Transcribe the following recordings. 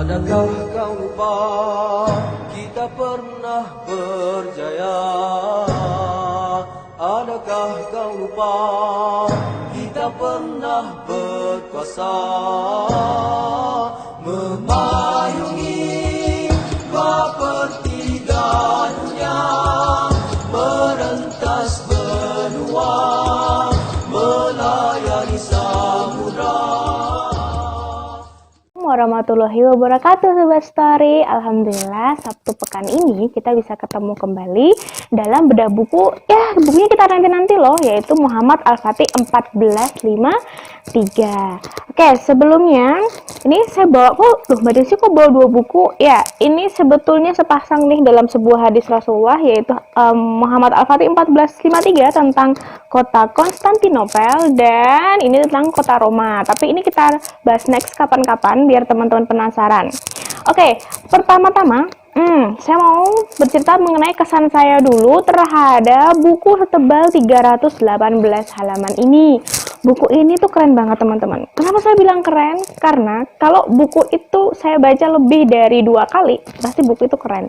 Adakah kau lupa kita pernah berjaya? Adakah kau lupa kita pernah berkuasa, memayungi sepertiga dunia, merentas benua, melayani samudra. Warahmatullahi wabarakatuh Sobat Story. Alhamdulillah Sabtu pekan ini kita bisa ketemu kembali dalam bedah buku. Ya, bukunya kita nanti loh, yaitu Muhammad Al-Fatih 1453. Oke, sebelumnya ini saya bawa Mbak Desi kok bawa dua buku? Ya, ini sebetulnya sepasang nih dalam sebuah hadis Rasulullah, yaitu Muhammad Al-Fatih 1453 tentang kota Konstantinopel, dan ini tentang kota Roma. Tapi ini kita bahas next kapan-kapan biar teman-teman penasaran. Oke, pertama-tama saya mau bercerita mengenai kesan saya dulu terhadap buku setebal 318 halaman ini. Buku ini tuh keren banget teman-teman. Kenapa saya bilang keren? Karena kalau buku itu saya baca lebih dari 2 kali, pasti buku itu keren.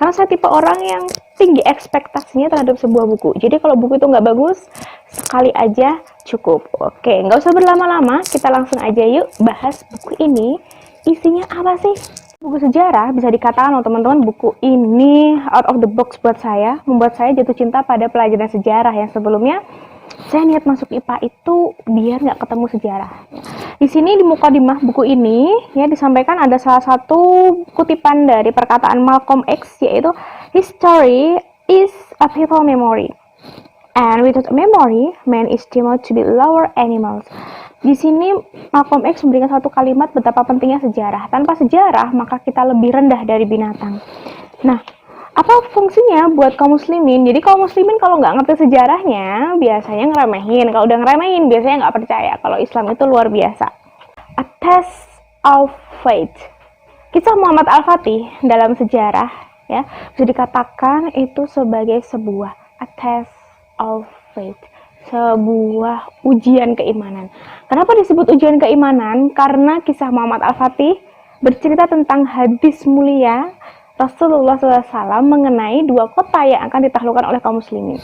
Karena saya tipe orang yang tinggi ekspektasinya terhadap sebuah buku. Jadi kalau buku itu nggak bagus, sekali aja cukup. Oke, nggak usah berlama-lama, kita langsung aja yuk bahas buku ini. Isinya apa sih? Buku sejarah, bisa dikatakan loh teman-teman, buku ini out of the box buat saya, membuat saya jatuh cinta pada pelajaran sejarah yang sebelumnya saya niat masuk IPA itu biar nggak ketemu sejarah. Di sini di mukadimah buku ini ya disampaikan ada salah satu kutipan dari perkataan Malcolm X, yaitu history is a people memory, and without a memory, man is deemed to be lower animals. Di sini Malcolm X memberikan satu kalimat betapa pentingnya sejarah. Tanpa sejarah, maka kita lebih rendah dari binatang. Nah, apa fungsinya buat kaum muslimin? Jadi kaum muslimin kalau nggak ngerti sejarahnya, biasanya ngeremehin. Kalau udah ngeremehin, biasanya nggak percaya kalau Islam itu luar biasa. A test of faith. Kisah Muhammad Al-Fatih dalam sejarah ya bisa dikatakan itu sebagai sebuah a test of faith, sebuah ujian keimanan. Kenapa disebut ujian keimanan? Karena kisah Muhammad Al-Fatih bercerita tentang hadis mulia Rasulullah SAW mengenai 2 kota yang akan ditaklukkan oleh kaum muslimin.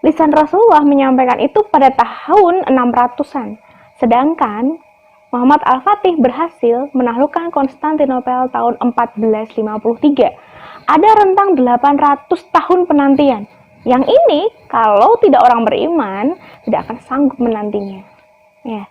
Lisan Rasulullah menyampaikan itu pada tahun 600-an. Sedangkan Muhammad Al-Fatih berhasil menaklukkan Konstantinopel tahun 1453. Ada rentang 800 tahun penantian. Yang ini kalau tidak orang beriman tidak akan sanggup menantinya. Ya.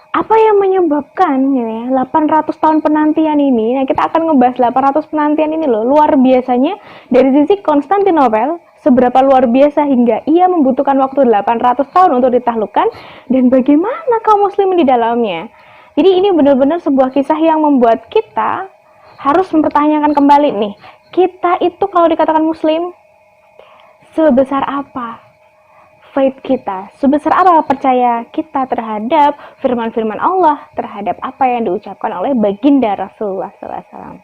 Apa yang menyebabkan ya, 800 tahun penantian ini? Nah, kita akan ngebahas 800 penantian ini loh. Luar biasanya dari sisi Konstantinopel, seberapa luar biasa hingga ia membutuhkan waktu 800 tahun untuk ditaklukkan, dan bagaimana kaum muslimin di dalamnya. Jadi ini benar-benar sebuah kisah yang membuat kita harus mempertanyakan kembali nih. Kita itu kalau dikatakan muslim, sebesar apa faith kita, sebesar apa percaya kita terhadap firman-firman Allah, terhadap apa yang diucapkan oleh baginda Rasulullah SAW.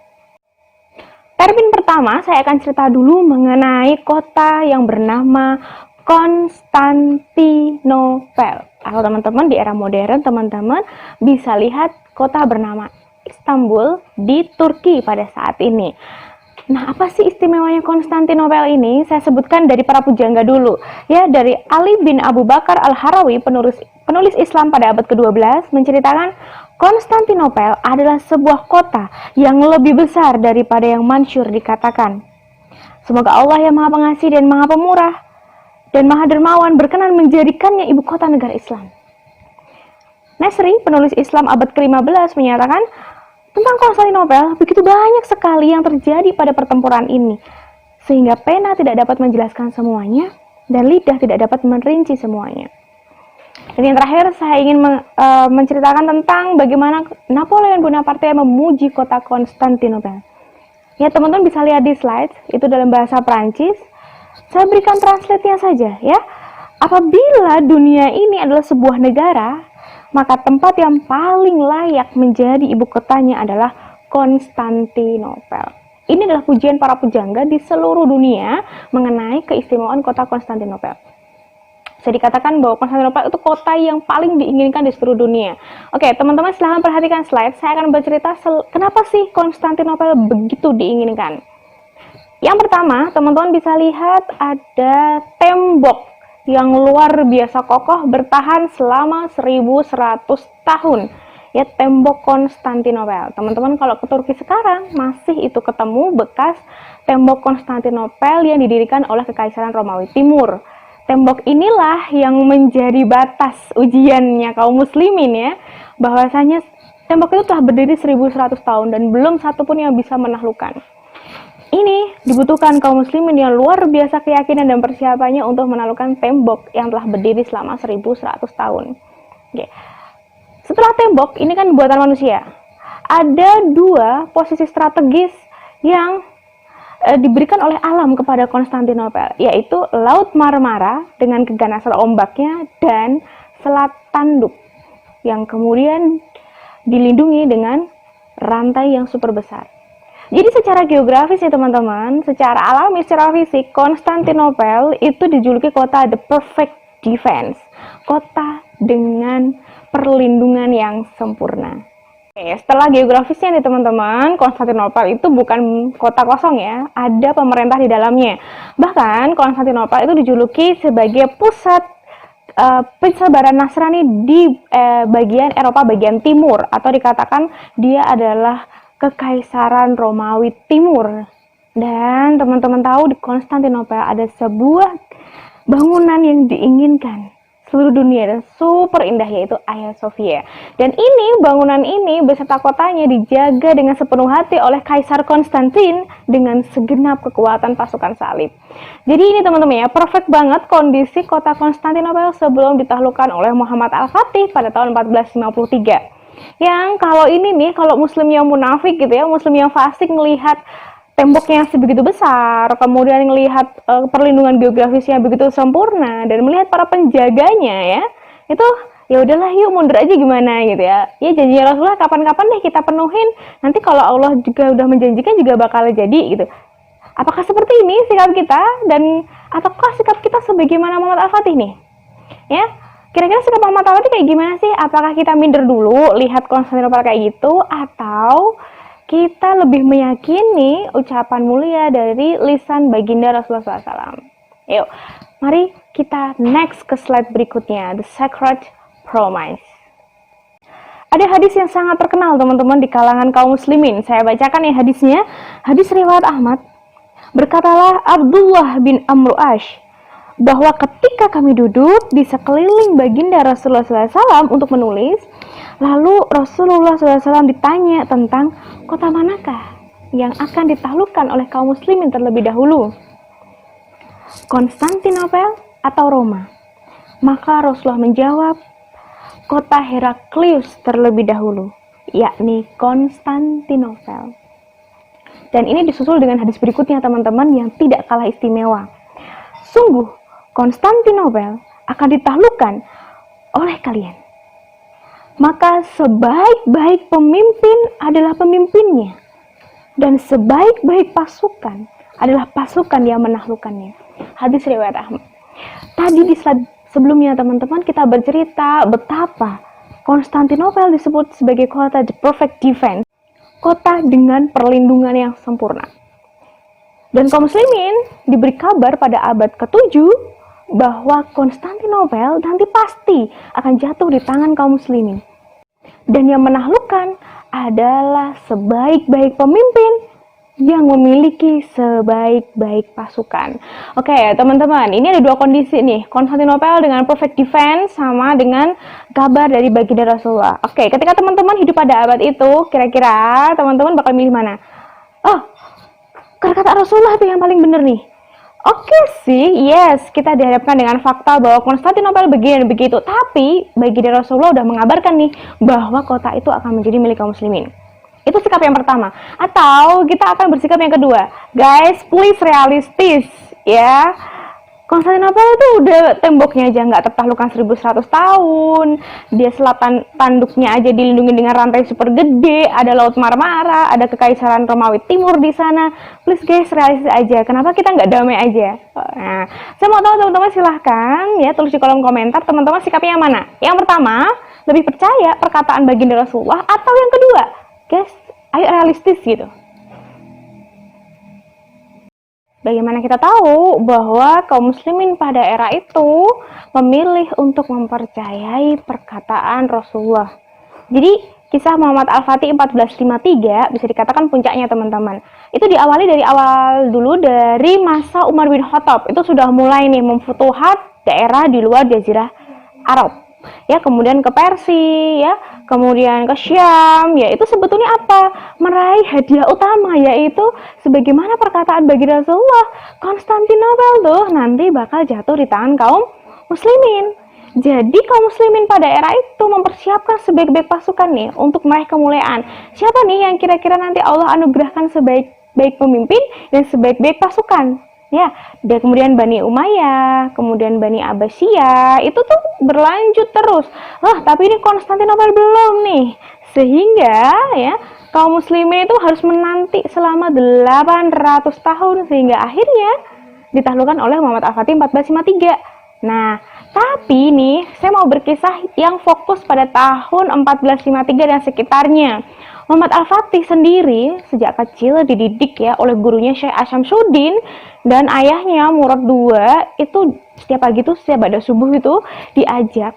Termin pertama, saya akan cerita dulu mengenai kota yang bernama Konstantinopel. Kalau teman-teman di era modern, teman-teman bisa lihat kota bernama Istanbul di Turki pada saat ini. Nah, apa sih istimewanya Konstantinopel ini? Saya sebutkan dari para pujangga dulu. Ya, dari Ali bin Abu Bakar Al-Harawi, penulis Islam pada abad ke-12, menceritakan Konstantinopel adalah sebuah kota yang lebih besar daripada yang masyhur dikatakan. Semoga Allah yang Maha Pengasih dan Maha Pemurah dan Maha Dermawan berkenan menjadikannya ibu kota negara Islam. Nasri, penulis Islam abad ke-15, menyatakan tentang Konstantinopel, begitu banyak sekali yang terjadi pada pertempuran ini, sehingga pena tidak dapat menjelaskan semuanya, dan lidah tidak dapat merinci semuanya. Dan yang terakhir, saya ingin menceritakan tentang bagaimana Napoleon Bonaparte memuji kota Konstantinopel. Ya, teman-teman bisa lihat di slide, itu dalam bahasa Prancis. Saya berikan translate-nya saja, ya. Apabila dunia ini adalah sebuah negara, maka tempat yang paling layak menjadi ibu kotanya adalah Konstantinopel. Ini adalah pujian para pujangga di seluruh dunia mengenai keistimewaan kota Konstantinopel. Bisa dikatakan bahwa Konstantinopel itu kota yang paling diinginkan di seluruh dunia. Oke, teman-teman silahkan perhatikan slide. Saya akan bercerita kenapa sih Konstantinopel begitu diinginkan. Yang pertama, teman-teman bisa lihat ada tembok yang luar biasa kokoh bertahan selama 1100 tahun. Ya, tembok Konstantinopel. Teman-teman kalau ke Turki sekarang masih itu ketemu bekas tembok Konstantinopel yang didirikan oleh Kekaisaran Romawi Timur. Tembok inilah yang menjadi batas ujiannya kaum muslimin ya, bahwasanya tembok itu telah berdiri 1100 tahun dan belum satupun yang bisa menaklukkan. Ini dibutuhkan kaum muslimin yang luar biasa keyakinan dan persiapannya untuk menaklukkan tembok yang telah berdiri selama 1100 tahun. Oke. Setelah tembok, ini kan buatan manusia. Ada dua posisi strategis yang diberikan oleh alam kepada Konstantinopel, yaitu Laut Marmara dengan keganasan ombaknya dan Selat Tanduk yang kemudian dilindungi dengan rantai yang super besar. Jadi secara geografis ya teman-teman, secara alami, secara fisik, Konstantinopel itu dijuluki kota the perfect defense, kota dengan perlindungan yang sempurna. Oke, setelah geografisnya nih teman-teman, Konstantinopel itu bukan kota kosong ya, ada pemerintah di dalamnya. Bahkan Konstantinopel itu dijuluki sebagai pusat penyebaran Nasrani di bagian Eropa bagian timur, atau dikatakan dia adalah Kekaisaran Romawi Timur. Dan teman-teman tahu di Konstantinopel ada sebuah bangunan yang diinginkan seluruh dunia dan super indah, yaitu Hagia Sophia. Dan ini bangunan ini beserta kotanya dijaga dengan sepenuh hati oleh Kaisar Konstantin dengan segenap kekuatan pasukan salib. Jadi ini teman-teman ya, perfect banget kondisi kota Konstantinopel sebelum ditaklukkan oleh Muhammad Al-Fatih pada tahun 1453. Yang kalau ini nih, kalau muslim yang munafik gitu ya, muslim yang fasik melihat temboknya sebegitu besar, kemudian melihat perlindungan geografisnya begitu sempurna dan melihat para penjaganya ya, itu ya udahlah yuk mundur aja gimana gitu ya. Ya janji Rasulullah kapan-kapan deh kita penuhin. Nanti kalau Allah juga udah menjanjikan juga bakal jadi gitu. Apakah seperti ini sikap kita, dan ataukah sikap kita sebagaimana Muhammad Al-Fatih nih? Ya, kira-kira sikap Muhammad Al-Fatih kayak gimana sih? Apakah kita minder dulu lihat Konstantinopel kayak gitu, atau kita lebih meyakini ucapan mulia dari lisan baginda Rasulullah SAW? Yuk, mari kita next ke slide berikutnya, The Sacred Promise. Ada hadis yang sangat terkenal teman-teman di kalangan kaum muslimin. Saya bacakan ya hadisnya. Hadis riwayat Ahmad. Berkatalah Abdullah bin Amr Ash, bahwa ketika kami duduk di sekeliling baginda Rasulullah SAW untuk menulis, lalu Rasulullah SAW ditanya tentang kota manakah yang akan ditaklukkan oleh kaum muslimin terlebih dahulu, Konstantinopel atau Roma? Maka Rasulullah menjawab, kota Heraklius terlebih dahulu, yakni Konstantinopel. Dan ini disusul dengan hadis berikutnya teman-teman yang tidak kalah istimewa. Sungguh Konstantinopel akan ditaklukkan oleh kalian, maka sebaik-baik pemimpin adalah pemimpinnya, dan sebaik-baik pasukan adalah pasukan yang menaklukkannya. Hadis riwayat Ahmad. Tadi di slide sebelumnya teman-teman kita bercerita betapa Konstantinopel disebut sebagai kota the perfect defense, kota dengan perlindungan yang sempurna. Dan kaum muslimin diberi kabar pada abad ke-7 bahwa Konstantinopel nanti pasti akan jatuh di tangan kaum muslimin. Dan yang menaklukkan adalah sebaik-baik pemimpin yang memiliki sebaik-baik pasukan. Oke, teman-teman, ini ada dua kondisi nih. Konstantinopel dengan perfect defense sama dengan kabar dari baginda Rasulullah. Oke, ketika teman-teman hidup pada abad itu, kira-kira teman-teman bakal milih mana? Oh, kata Rasulullah itu yang paling benar nih. Oke sih, yes, kita dihadapkan dengan fakta bahwa Konstantinopel begini dan begitu. Tapi baginda Rasulullah udah mengabarkan nih bahwa kota itu akan menjadi milik kaum muslimin. Itu sikap yang pertama. Atau kita akan bersikap yang kedua. Guys, please realistis ya. Konstantinopel itu udah temboknya aja nggak tertaklukkan 1100 tahun. Dia selatan tanduknya aja dilindungi dengan rantai super gede, ada Laut Marmara, ada Kekaisaran Romawi Timur di sana. Please guys, realistis aja. Kenapa kita nggak damai aja? Nah, saya mau tahu teman-teman, silahkan ya tulis di kolom komentar teman-teman sikapnya yang mana. Yang pertama, lebih percaya perkataan baginda Rasulullah, atau yang kedua, guys, ayo realistis gitu. Bagaimana kita tahu bahwa kaum muslimin pada era itu memilih untuk mempercayai perkataan Rasulullah. Jadi kisah Muhammad Al-Fatih 1453 bisa dikatakan puncaknya teman-teman. Itu diawali dari awal dulu dari masa Umar bin Khattab. Itu sudah mulai nih memfutuhat daerah di luar Jazirah Arab. Ya, kemudian ke Persia, ya, kemudian ke Syam, ya itu sebetulnya apa? Meraih hadiah utama, yaitu sebagaimana perkataan bagi Rasulullah, Konstantinopel tuh nanti bakal jatuh di tangan kaum muslimin. Jadi kaum muslimin pada era itu mempersiapkan sebaik-baik pasukan nih untuk meraih kemuliaan. Siapa nih yang kira-kira nanti Allah anugerahkan sebaik-baik pemimpin dan sebaik-baik pasukan? Ya, dan kemudian Bani Umayyah, kemudian Bani Abbasiyah, itu tuh berlanjut terus. Tapi ini Konstantinopel belum nih. Sehingga ya, kaum muslimin itu harus menanti selama 800 tahun sehingga akhirnya ditaklukkan oleh Muhammad Al-Fatih 1453. Nah, tapi nih saya mau berkisah yang fokus pada tahun 1453 dan sekitarnya. Muhammad Al-Fatih sendiri sejak kecil dididik ya oleh gurunya Syekh Asyamsuddin, dan ayahnya Murad II itu setiap pagi tuh setiap pada subuh itu diajak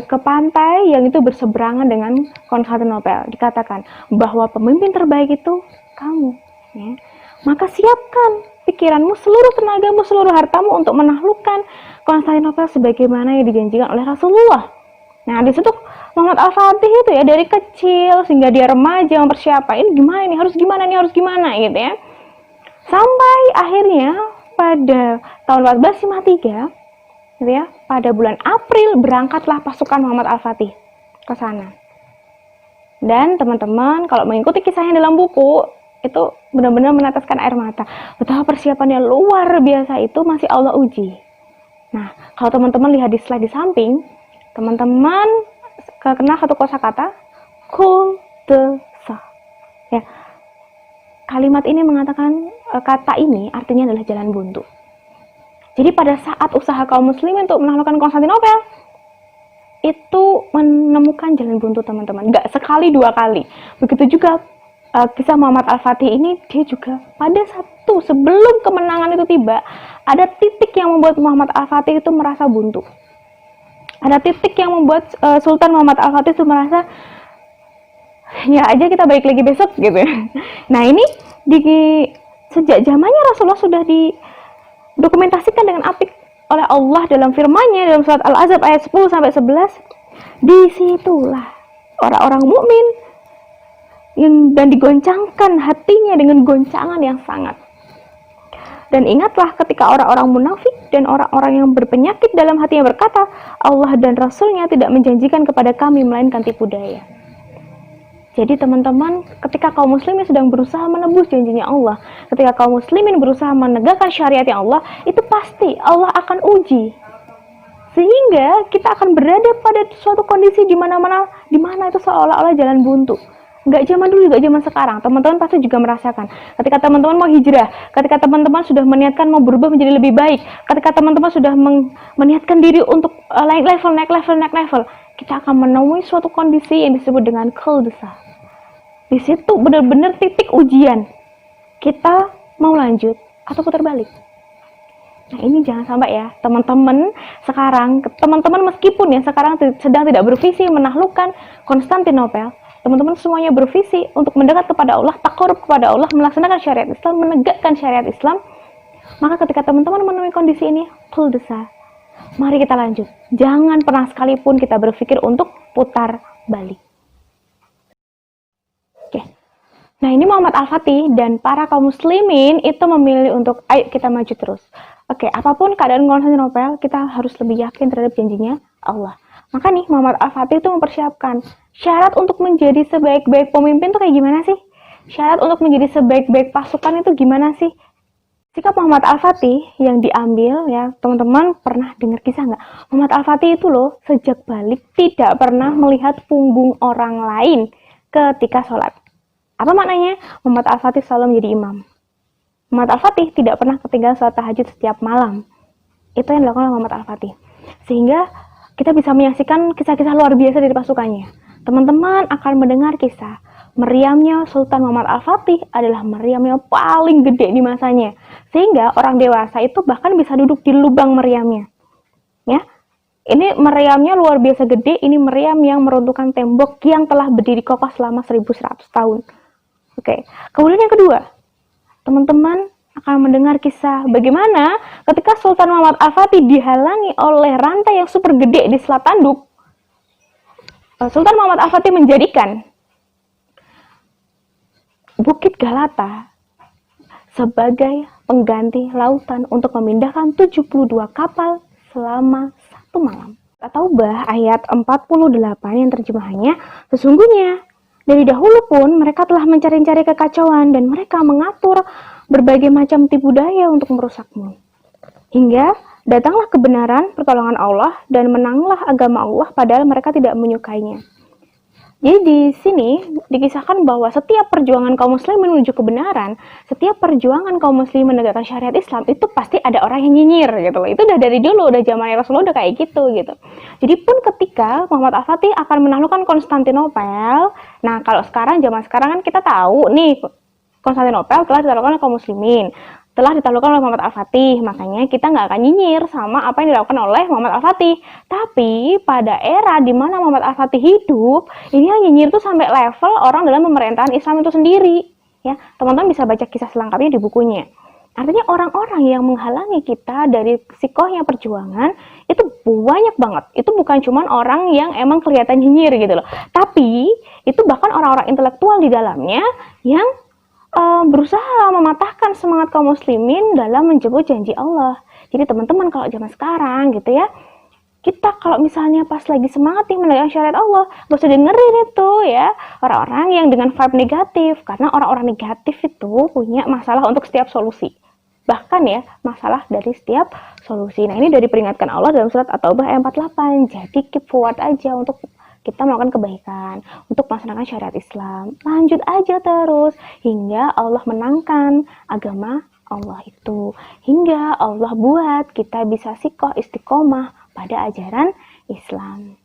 ke pantai yang itu berseberangan dengan Konstantinopel. Dikatakan bahwa pemimpin terbaik itu kamu, ya. Maka siapkan pikiranmu, seluruh tenagamu, seluruh hartamu untuk menaklukkan Konstantinopel sebagaimana yang dijanjikan oleh Rasulullah. Nah, di situ Muhammad Al-Fatih itu ya dari kecil sehingga dia remaja mempersiapkan ini gimana nih, harus gimana gitu ya. Sampai akhirnya pada tahun 1453 gitu ya, pada bulan April berangkatlah pasukan Muhammad Al-Fatih ke sana. Dan teman-teman kalau mengikuti kisahnya dalam buku itu benar-benar meneteskan air mata. Betapa persiapannya luar biasa itu masih Allah uji. Nah, kalau teman-teman lihat di slide di samping, teman-teman kenal satu kosakata Kul-de-sa. Ya. Kalimat ini mengatakan kata ini artinya adalah jalan buntu. Jadi pada saat usaha kaum muslimin untuk menaklukkan Konstantinopel itu menemukan jalan buntu teman-teman. Nggak sekali dua kali. Begitu juga kisah Muhammad Al-Fatih ini, dia juga pada satu sebelum kemenangan itu tiba, ada titik yang membuat Muhammad Al-Fatih itu merasa buntu. Ada titik yang membuat Sultan Muhammad Al-Fatih itu merasa ya aja kita balik lagi besok gitu. Nah ini sejak zamannya Rasulullah sudah didokumentasikan dengan apik oleh Allah dalam firman-Nya dalam surat Al-Ahzab ayat 10-11. Disitulah orang-orang mukmin dan digoncangkan hatinya dengan goncangan yang sangat. Dan ingatlah ketika orang-orang munafik dan orang-orang yang berpenyakit dalam hatinya berkata, Allah dan Rasul-Nya tidak menjanjikan kepada kami melainkan tipu daya. Jadi teman-teman, ketika kaum muslimin sedang berusaha menebus janjinya Allah, ketika kaum muslimin berusaha menegakkan syariatnya Allah, itu pasti Allah akan uji. Sehingga kita akan berada pada suatu kondisi di mana itu seolah-olah jalan buntu. Nggak zaman dulu, nggak zaman sekarang. Teman-teman pasti juga merasakan. Ketika teman-teman mau hijrah, ketika teman-teman sudah meniatkan mau berubah menjadi lebih baik, ketika teman-teman sudah meniatkan diri untuk naik level, kita akan menemui suatu kondisi yang disebut dengan kul-de-sa. Di situ benar-benar titik ujian. Kita mau lanjut atau putar balik. Nah ini jangan sampai ya, teman-teman sekarang, teman-teman meskipun ya sekarang sedang tidak bervisi menaklukkan Konstantinopel, teman-teman semuanya bervisi untuk mendekat kepada Allah, takarub kepada Allah, melaksanakan syariat Islam, menegakkan syariat Islam. Maka ketika teman-teman menemui kondisi ini, kul-de-sa, mari kita lanjut. Jangan pernah sekalipun kita berpikir untuk putar balik. Oke. Nah ini Muhammad Al-Fatih dan para kaum muslimin itu memilih untuk ayo kita maju terus. Oke, apapun keadaan Konstantinopel, kita harus lebih yakin terhadap janjinya Allah. Maka nih Muhammad Al-Fatih itu mempersiapkan syarat untuk menjadi sebaik-baik pemimpin itu kayak gimana sih? Syarat untuk menjadi sebaik-baik pasukan itu gimana sih? Sikap Muhammad Al-Fatih yang diambil, ya teman-teman pernah dengar kisah nggak? Muhammad Al-Fatih itu loh sejak balik tidak pernah melihat punggung orang lain ketika sholat. Apa maknanya? Muhammad Al-Fatih selalu menjadi imam. Muhammad Al-Fatih tidak pernah ketinggalan sholat tahajud setiap malam. Itu yang dilakukan oleh Muhammad Al-Fatih. Sehingga kita bisa menyaksikan kisah-kisah luar biasa dari pasukannya. Teman-teman akan mendengar kisah meriamnya Sultan Muhammad Al-Fatih adalah meriam yang paling gede di masanya. Sehingga orang dewasa itu bahkan bisa duduk di lubang meriamnya. Ya. Ini meriamnya luar biasa gede, ini meriam yang meruntuhkan tembok yang telah berdiri kokoh selama 1100 tahun. Oke. Kemudian yang kedua, teman-teman akan mendengar kisah bagaimana ketika Sultan Muhammad Al-Fatih dihalangi oleh rantai yang super gede di Selat Tanduk. Sultan Muhammad Al-Fatih menjadikan Bukit Galata sebagai pengganti lautan untuk memindahkan 72 kapal selama 1 malam. At-Taubah ayat 48 yang terjemahannya, sesungguhnya dari dahulu pun mereka telah mencari-cari kekacauan dan mereka mengatur berbagai macam tipu daya untuk merusakmu. Hingga datanglah kebenaran pertolongan Allah dan menanglah agama Allah padahal mereka tidak menyukainya. Jadi di sini dikisahkan bahwa setiap perjuangan kaum muslim menuju kebenaran, setiap perjuangan kaum muslim menegakkan syariat Islam itu pasti ada orang yang nyinyir gitu loh. Itu udah dari dulu, udah zaman Rasulullah udah kayak gitu. Jadi pun ketika Muhammad Al-Fatih akan menaklukkan Konstantinopel, nah kalau zaman sekarang kan kita tahu nih Konstantinopel telah ditaklukkan oleh kaum muslimin, telah ditaklukkan oleh Muhammad Al-Fatih, makanya kita nggak akan nyinyir sama apa yang dilakukan oleh Muhammad Al-Fatih. Tapi pada era di mana Muhammad Al-Fatih hidup, ini yang nyinyir tuh sampai level orang dalam pemerintahan Islam itu sendiri. Ya, teman-teman bisa baca kisah selengkapnya di bukunya. Artinya orang-orang yang menghalangi kita dari sikohnya perjuangan itu banyak banget. Itu bukan cuma orang yang emang kelihatan nyinyir gitu loh. Tapi itu bahkan orang-orang intelektual di dalamnya yang berusaha mematahkan semangat kaum muslimin dalam menjemput janji Allah. Jadi teman-teman kalau zaman sekarang gitu ya, kita kalau misalnya pas lagi semangat nih menegakkan syariat Allah, gak usah dengerin itu ya orang-orang yang dengan vibe negatif, karena orang-orang negatif itu punya masalah untuk setiap solusi. Bahkan ya, masalah dari setiap solusi. Nah, ini dari peringatkan Allah dalam surat At-Taubah ayat 48. Jadi keep forward aja untuk kita melakukan kebaikan, untuk melaksanakan syariat Islam. Lanjut aja terus, hingga Allah menangkan agama Allah itu. Hingga Allah buat kita bisa sikoh istiqomah pada ajaran Islam.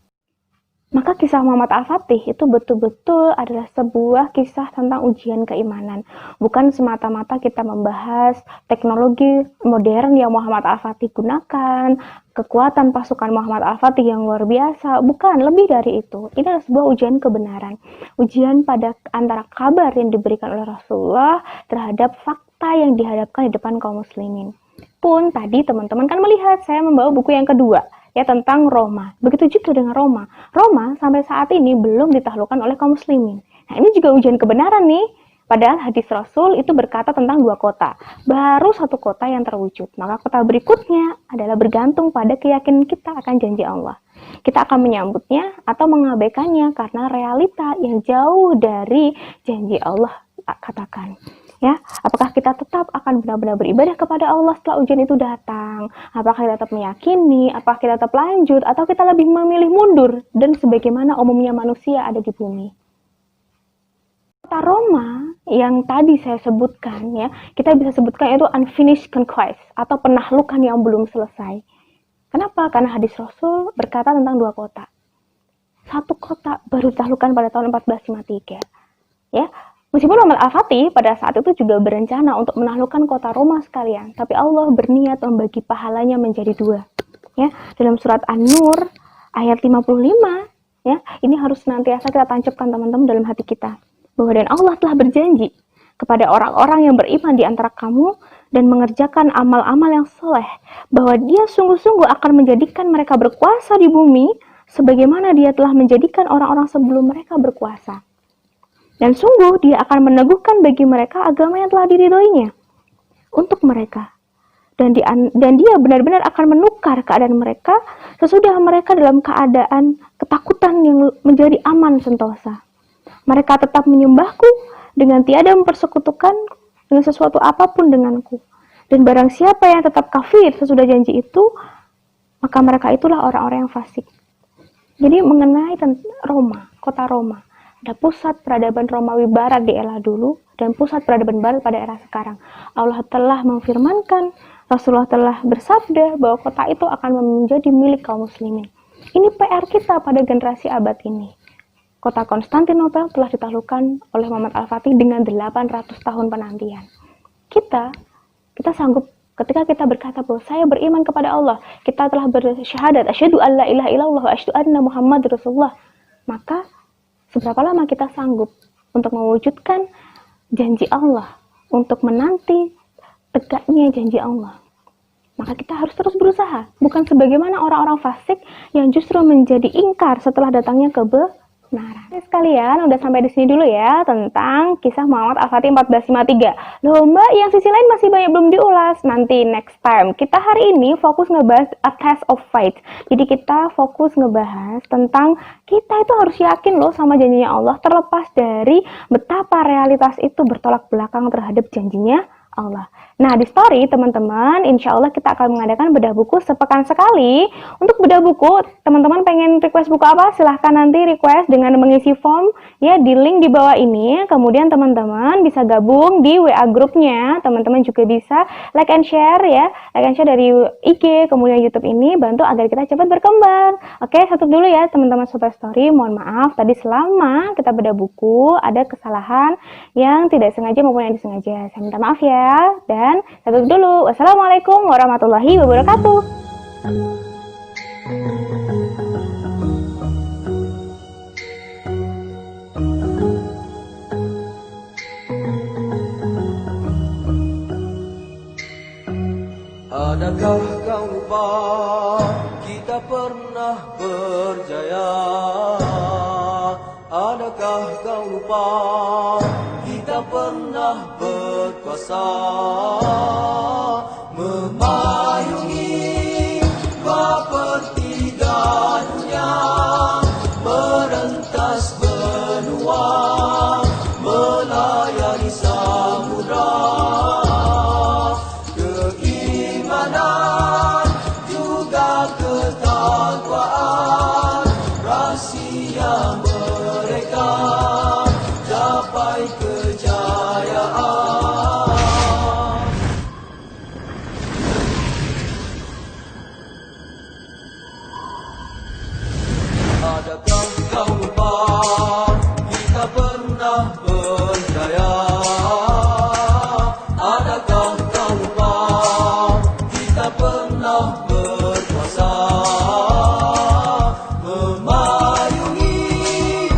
Maka kisah Muhammad Al-Fatih itu betul-betul adalah sebuah kisah tentang ujian keimanan. Bukan semata-mata kita membahas teknologi modern yang Muhammad Al-Fatih gunakan, kekuatan pasukan Muhammad Al-Fatih yang luar biasa. Bukan, lebih dari itu. Ini adalah sebuah ujian kebenaran. Ujian pada antara kabar yang diberikan oleh Rasulullah terhadap fakta yang dihadapkan di depan kaum muslimin. Pun tadi teman-teman kan melihat saya membawa buku yang kedua, ya tentang Roma. Begitu juga dengan Roma. Roma sampai saat ini belum ditaklukkan oleh kaum muslimin. Nah, ini juga ujian kebenaran nih. Padahal hadis Rasul itu berkata tentang 2 kota. Baru 1 kota yang terwujud. Maka kota berikutnya adalah bergantung pada keyakinan kita akan janji Allah. Kita akan menyambutnya atau mengabaikannya karena realita yang jauh dari janji Allah katakan. Ya, apakah kita tetap akan benar-benar beribadah kepada Allah setelah ujian itu datang? Apakah kita tetap meyakini? Apakah kita tetap lanjut? Atau kita lebih memilih mundur? Dan sebagaimana umumnya manusia ada di bumi. Kota Roma yang tadi saya sebutkan, ya, kita bisa sebutkan itu unfinished conquest atau penaklukan yang belum selesai. Kenapa? Karena hadis Rasul berkata tentang 2 kota. 1 kota baru ditaklukkan pada tahun 1453. Ya. Meskipun Muhammad Al-Fatih pada saat itu juga berencana untuk menaklukkan kota Roma sekalian, tapi Allah berniat membagi pahalanya menjadi 2. Ya, dalam surat An-Nur ayat 55, ya, ini harus senantiasa kita tancapkan teman-teman dalam hati kita. Bahwa dan Allah telah berjanji kepada orang-orang yang beriman di antara kamu dan mengerjakan amal-amal yang soleh, bahwa Dia sungguh-sungguh akan menjadikan mereka berkuasa di bumi sebagaimana Dia telah menjadikan orang-orang sebelum mereka berkuasa. Dan sungguh Dia akan meneguhkan bagi mereka agama yang telah diridhoinya untuk mereka. Dan Dia benar-benar akan menukar keadaan mereka sesudah mereka dalam keadaan ketakutan yang menjadi aman sentosa. Mereka tetap menyembahku dengan tiada mempersekutukan dengan sesuatu apapun denganku. Dan barang siapa yang tetap kafir sesudah janji itu, maka mereka itulah orang-orang yang fasik. Jadi mengenai Roma, kota Roma, ada pusat peradaban Romawi Barat di era dulu dan pusat peradaban Barat pada era sekarang. Allah telah memfirmankan, Rasulullah telah bersabda bahwa kota itu akan menjadi milik kaum muslimin. Ini PR kita pada generasi abad ini. Kota Konstantinopel telah ditaklukkan oleh Muhammad Al-Fatih dengan 800 tahun penantian. Kita sanggup ketika kita berkata bahwa saya beriman kepada Allah, kita telah bersyahadat asyhadu alla ilaha illallah wa asyhadu anna Muhammad Rasulullah. Maka seberapa lama kita sanggup untuk mewujudkan janji Allah, untuk menanti tegaknya janji Allah? Maka kita harus terus berusaha, bukan sebagaimana orang-orang fasik yang justru menjadi ingkar setelah datangnya kebenaran. Sekalian, udah sampai di sini dulu ya tentang kisah Muhammad Al-Fatih 1453. Loh mbak, yang sisi lain masih banyak belum diulas. Nanti next time. Kita hari ini fokus ngebahas a test of faith. Jadi kita fokus ngebahas tentang kita itu harus yakin loh sama janjinya Allah, terlepas dari betapa realitas itu bertolak belakang terhadap janjinya Allah. Nah, di story teman-teman, insya Allah kita akan mengadakan bedah buku sepekan sekali. Untuk bedah buku, teman-teman pengen request buku apa? Silahkan nanti request dengan mengisi form ya di link di bawah ini. Kemudian teman-teman bisa gabung di WA grupnya. Teman-teman juga bisa like and share ya, like and share dari IG kemudian YouTube ini, bantu agar kita cepat berkembang. Oke, satu dulu ya teman-teman Sobat Story. Mohon maaf tadi selama kita bedah buku ada kesalahan yang tidak sengaja maupun yang disengaja. Saya minta maaf ya. Dan satu dulu. Wassalamualaikum warahmatullahi wabarakatuh. Adakah kau lupa kita pernah berjaya? Adakah kau lupa kita pernah berkuasa, memayungi sepertiga dunia, merentas benua, melayani samudra. Keimanan juga ketakwaan, rahsia mereka capai kejayaan. Adakah kau lupa kita pernah berjaya? Adakah kau lupa kita pernah berkuasa, memayungi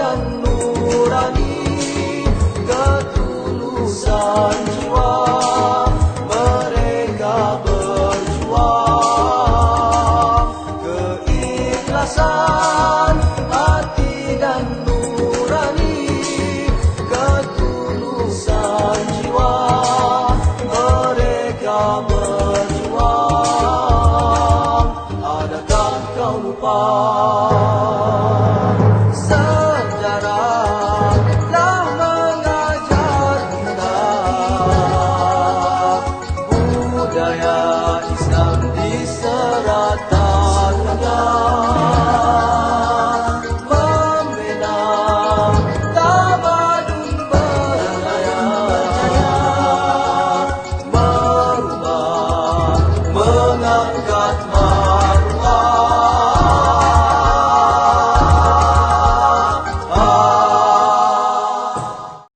dan nurani, ketulusan jiwa mereka berjuang, keikhlasan hati dan nurani, ketulusan jiwa mereka berjuang. Adakah kau lupa sejarah telah mengajar kita budaya Islam di seratakannya, membina tamadun berjaya, merubah, mengangkat